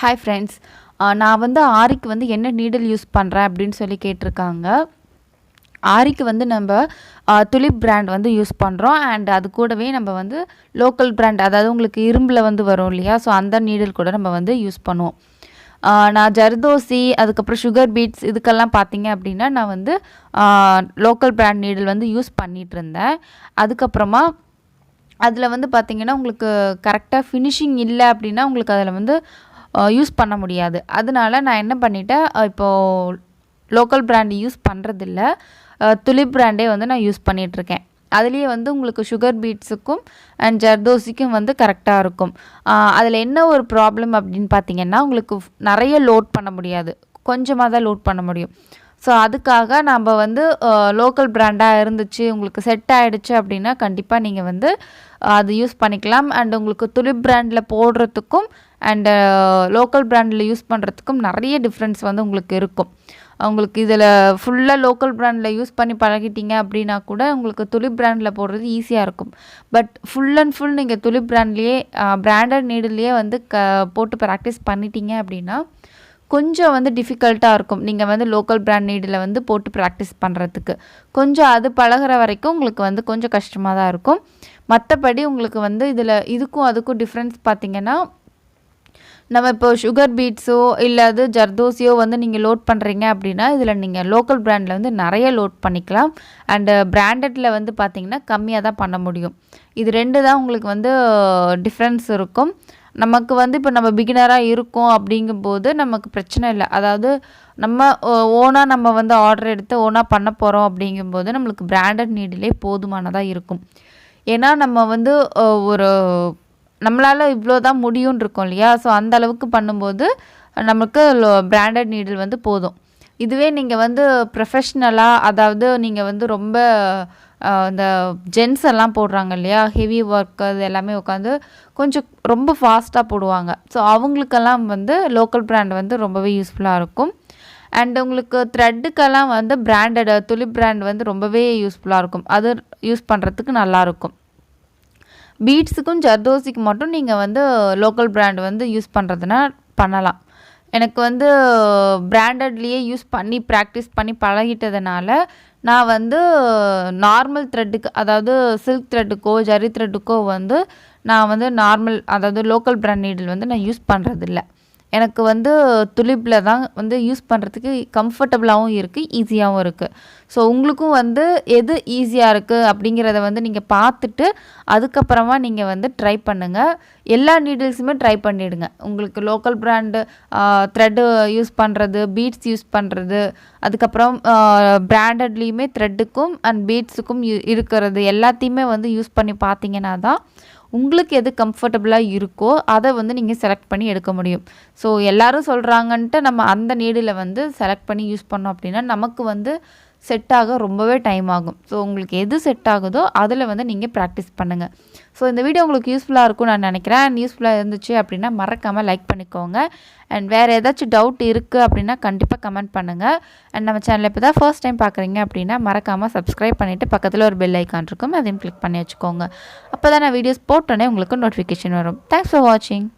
Hi friends, நான் வந்து ஆரிக்கு வந்து என்ன நீடில் யூஸ் பண்ணுறேன் அப்படின்னு சொல்லி கேட்டிருக்காங்க. ஆரிக்கு வந்து நம்ம துலிப் பிராண்ட் வந்து யூஸ் பண்ணுறோம். அண்ட் அது கூடவே நம்ம வந்து லோக்கல் பிராண்ட், அதாவது உங்களுக்கு இரும்பில் வந்து வரும் இல்லையா, ஸோ அந்த நீடில் கூட நம்ம வந்து யூஸ் பண்ணுவோம். நான் ஜர்தோசி, அதுக்கப்புறம் சுகர் பீட்ஸ் இதுக்கெல்லாம் பார்த்தீங்க அப்படின்னா நான் வந்து லோக்கல் பிராண்ட் நீடில் வந்து யூஸ் பண்ணிகிட்டு இருந்தேன். அதுக்கப்புறமா அதில் வந்து பார்த்திங்கன்னா உங்களுக்கு கரெக்டாக ஃபினிஷிங் இல்லை அப்படின்னா உங்களுக்கு அதில் வந்து யூஸ் பண்ண முடியாது. அதனால நான் என்ன பண்ணிட்டேன், இப்போது லோக்கல் பிராண்ட் யூஸ் பண்ணுறதில்ல, துலிப் பிராண்டே வந்து நான் யூஸ் பண்ணிகிட்ருக்கேன். அதுலேயே வந்து உங்களுக்கு சுகர் பீட்ஸுக்கும் அண்ட் ஜர்தோசிக்கும் வந்து கரெக்டாக இருக்கும். அதில் என்ன ஒரு ப்ராப்ளம் அப்படின்னு பார்த்தீங்கன்னா, உங்களுக்கு நிறைய லோட் பண்ண முடியாது, கொஞ்சமாக தான் லோட் பண்ண முடியும். ஸோ அதுக்காக நம்ம வந்து லோக்கல் பிராண்டாக இருந்துச்சு, உங்களுக்கு செட் ஆகிடுச்சு அப்படின்னா கண்டிப்பாக நீங்கள் வந்து அது யூஸ் பண்ணிக்கலாம். அண்ட் உங்களுக்கு துலிப் பிராண்டில் போடுறதுக்கும் அண்டு லோக்கல் பிராண்டில் யூஸ் பண்ணுறதுக்கும் நிறைய டிஃப்ரென்ஸ் வந்து உங்களுக்கு இருக்கும். உங்களுக்கு இதில் ஃபுல்லாக லோக்கல் பிராண்டில் யூஸ் பண்ணி பழகிட்டீங்க அப்படின்னா கூட உங்களுக்கு துலிப் பிராண்டில் போடுறது ஈஸியாக இருக்கும். பட் ஃபுல் அண்ட் ஃபுல் நீங்கள் துலிப் பிராண்ட்லேயே பிராண்டட் நீடில்லையே வந்து போட்டு ப்ராக்டிஸ் பண்ணிட்டீங்க அப்படின்னா கொஞ்சம் வந்து டிஃபிகல்ட்டாக இருக்கும். நீங்கள் வந்து லோக்கல் பிராண்ட் நீடில் வந்து போட்டு ப்ராக்டிஸ் பண்ணுறதுக்கு கொஞ்சம் அது பழகிற வரைக்கும் உங்களுக்கு வந்து கொஞ்சம் கஷ்டமாக தான் இருக்கும். மற்றபடி உங்களுக்கு வந்து இதில் இதுக்கும் அதுக்கும் டிஃப்ரென்ஸ் பார்த்திங்கன்னா, நம்ம இப்போ சுகர் பீட்ஸோ இல்லை அது ஜர்தோசியோ வந்து நீங்கள் லோட் பண்ணுறீங்க அப்படின்னா இதில் நீங்கள் லோக்கல் பிராண்டில் வந்து நிறைய லோட் பண்ணிக்கலாம். அண்டு பிராண்டடில் வந்து பார்த்திங்கன்னா கம்மியாக தான் பண்ண முடியும். இது ரெண்டு தான் உங்களுக்கு வந்து டிஃப்ரென்ஸ் இருக்கும். நமக்கு வந்து இப்போ நம்ம பிகினராக இருக்கோம் அப்படிங்கும்போது நமக்கு பிரச்சனை இல்லை. அதாவது நம்ம ஓனாக நம்ம வந்து ஆர்டர் எடுத்து ஓனாக பண்ண போகிறோம் அப்படிங்கும்போது நம்மளுக்கு பிராண்டட் நீடிலே போதுமானதாக இருக்கும். ஏன்னா நம்ம வந்து ஒரு நம்மளால் இவ்வளோ தான் முடியும்னு இருக்கோம் இல்லையா, ஸோ அந்த அளவுக்கு பண்ணும்போது நமக்கு பிராண்டட் நீடில் வந்து போதும். இதுவே நீங்கள் வந்து ப்ரொஃபஷ்னலாக, அதாவது நீங்கள் வந்து ரொம்ப இந்த ஜென்ஸ் எல்லாம் போடுறாங்க இல்லையா, ஹெவி ஒர்க் அது எல்லாமே உட்காந்து கொஞ்சம் ரொம்ப ஃபாஸ்ட்டாக போடுவாங்க. ஸோ அவங்களுக்கெல்லாம் வந்து லோக்கல் பிராண்ட் வந்து ரொம்பவே யூஸ்ஃபுல்லாக இருக்கும். அண்ட் உங்களுக்கு த்ரெட்டுக்கெல்லாம் வந்து பிராண்டட் துலிப் பிராண்ட் வந்து ரொம்பவே யூஸ்ஃபுல்லாக இருக்கும். அது யூஸ் பண்ணுறதுக்கு நல்லாயிருக்கும். பீட்ஸுக்கும் ஜர்தோசிக்கு மட்டும் நீங்கள் வந்து லோக்கல் பிராண்ட் வந்து யூஸ் பண்ணுறதுனா பண்ணலாம். எனக்கு வந்து பிராண்டட்லேயே யூஸ் பண்ணி ப்ராக்டிஸ் பண்ணி பழகிட்டதுனால நான் வந்து நார்மல் த்ரெட்டுக்கு, அதாவது சில்க் த்ரெட்டுக்கோ ஜரி த்ரெட்டுக்கோ வந்து நான் வந்து நார்மல், அதாவது லோக்கல் பிராண்ட் நீடில் வந்து நான் யூஸ் பண்ணுறதில்ல. எனக்கு வந்து துலிப்பில் தான் வந்து யூஸ் பண்ணுறதுக்கு கம்ஃபர்டபுளாகவும் இருக்குது, ஈஸியாகவும் இருக்குது. ஸோ உங்களுக்கும் வந்து எது ஈஸியாக இருக்குது அப்படிங்கிறத வந்து நீங்கள் பார்த்துட்டு அதுக்கப்புறமா நீங்கள் வந்து ட்ரை பண்ணுங்கள். எல்லா நீடில்ஸுமே ட்ரை பண்ணிவிடுங்க. உங்களுக்கு லோக்கல் பிராண்டு த்ரெட்டு யூஸ் பண்ணுறது, பீட்ஸ் யூஸ் பண்ணுறது, அதுக்கப்புறம் பிராண்டட்லேயுமே த்ரெட்டுக்கும் அண்ட் பீட்ஸுக்கும் இருக்கிறது எல்லாத்தையுமே வந்து யூஸ் பண்ணி பார்த்தீங்கன்னா தான் உங்களுக்கு எது கம்ஃபர்டபுளாக இருக்கோ அதை வந்து நீங்கள் செலக்ட் பண்ணி எடுக்க முடியும். ஸோ எல்லோரும் சொல்கிறாங்கன்ட்டு நம்ம அந்த நீடில் வந்து செலக்ட் பண்ணி யூஸ் பண்ணோம் அப்படின்னா நமக்கு வந்து செட் ஆக ரொம்பவே டைம் ஆகும். ஸோ உங்களுக்கு எது செட் ஆகுதோ அதில் வந்து நீங்கள் ப்ராக்டிஸ் பண்ணுங்கள். ஸோ இந்த வீடியோ உங்களுக்கு யூஸ்ஃபுல்லாக இருக்கும்னு நான் நினைக்கிறேன். அண்ட் யூஸ்ஃபுல்லாக இருந்துச்சு அப்படின்னா மறக்காமல் லைக் பண்ணிக்கோங்க. அண்ட் வேறு ஏதாச்சும் டவுட் இருக்குது அப்படின்னா கண்டிப்பாக கமெண்ட் பண்ணுங்கள். அண்ட் நம்ம சேனலில் இப்போ தான் ஃபர்ஸ்ட் டைம் பார்க்குறீங்க அப்படின்னா மறக்காமல் சப்ஸ்கிரைப் பண்ணிவிட்டு பக்கத்தில் ஒரு பெல் ஐக்கான் இருக்கும், அதையும் கிளிக் பண்ணி வச்சுக்கோங்க. அப்போ தான் நான் வீடியோஸ் போட்டோன்னே உங்களுக்கு நோட்டிஃபிகேஷன் வரும். தேங்க்ஸ் ஃபார் வாட்சிங்.